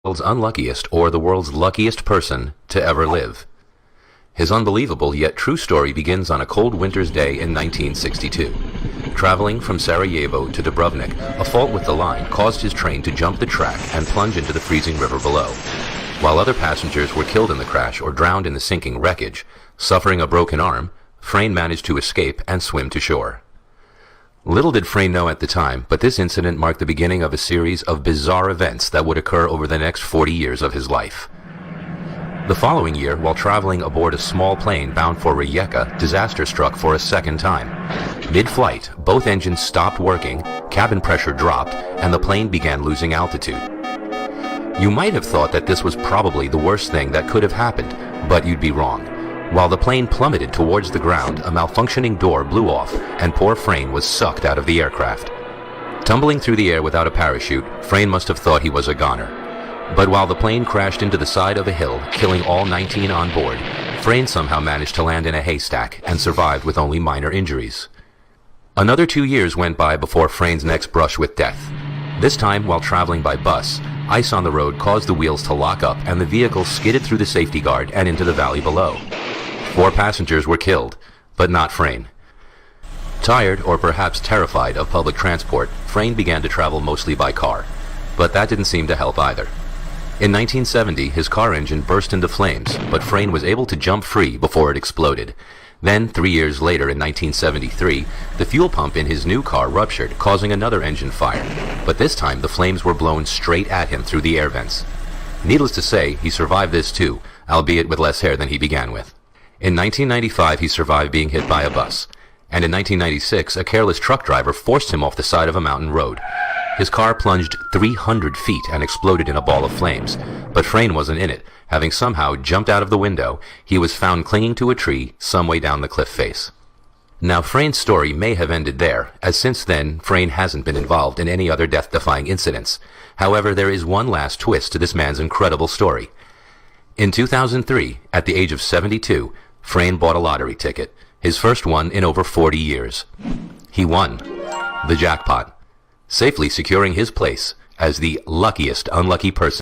world's unluckiest or the world's luckiest person to ever live. His unbelievable yet true story begins on a cold winter's day in 1962. Traveling from Sarajevo to Dubrovnik, a fault with the line caused his train to jump the track and plunge into the freezing river below. While other passengers were killed in the crash or drowned in the sinking wreckage, suffering a broken arm, Frayne managed to escape and swim to shore. Little did Frayne know at the time, but this incident marked the beginning of a series of bizarre events that would occur over the next 40 years of his life. The following year, while traveling aboard a small plane bound for Rijeka, disaster struck for a second time. Mid-flight, both engines stopped working, cabin pressure dropped, and the plane began losing altitude. You might have thought that this was probably the worst thing that could have happened, but you'd be wrong. While the plane plummeted towards the ground, a malfunctioning door blew off, and poor Frayne was sucked out of the aircraft. Tumbling through the air without a parachute, Frayne must have thought he was a goner. But while the plane crashed into the side of a hill, killing all 19 on board, Frayne somehow managed to land in a haystack and survived with only minor injuries. Another 2 years went by before Frayne's next brush with death. This time, while traveling by bus, ice on the road caused the wheels to lock up and the vehicle skidded through the safety guard and into the valley below. 4 passengers were killed, but not Frayne. Tired, or perhaps terrified, of public transport, Frayne began to travel mostly by car, but that didn't seem to help either. In 1970, his car engine burst into flames, but Frayne was able to jump free before it exploded. Then, 3 years later in 1973, the fuel pump in his new car ruptured, causing another engine fire, but this time the flames were blown straight at him through the air vents. Needless to say, he survived this too, albeit with less hair than he began with. In 1995, he survived being hit by a bus, and in 1996, a careless truck driver forced him off the side of a mountain road. His car plunged 300 feet and exploded in a ball of flames, but Frayne wasn't in it. Having somehow jumped out of the window, he was found clinging to a tree some way down the cliff face. Now, Frayne's story may have ended there, as since then, Frayne hasn't been involved in any other death-defying incidents. However, there is one last twist to this man's incredible story. In 2003, at the age of 72, Frayne bought a lottery ticket, his first one in over 40 years. He won the jackpot, safely securing his place as the luckiest unlucky person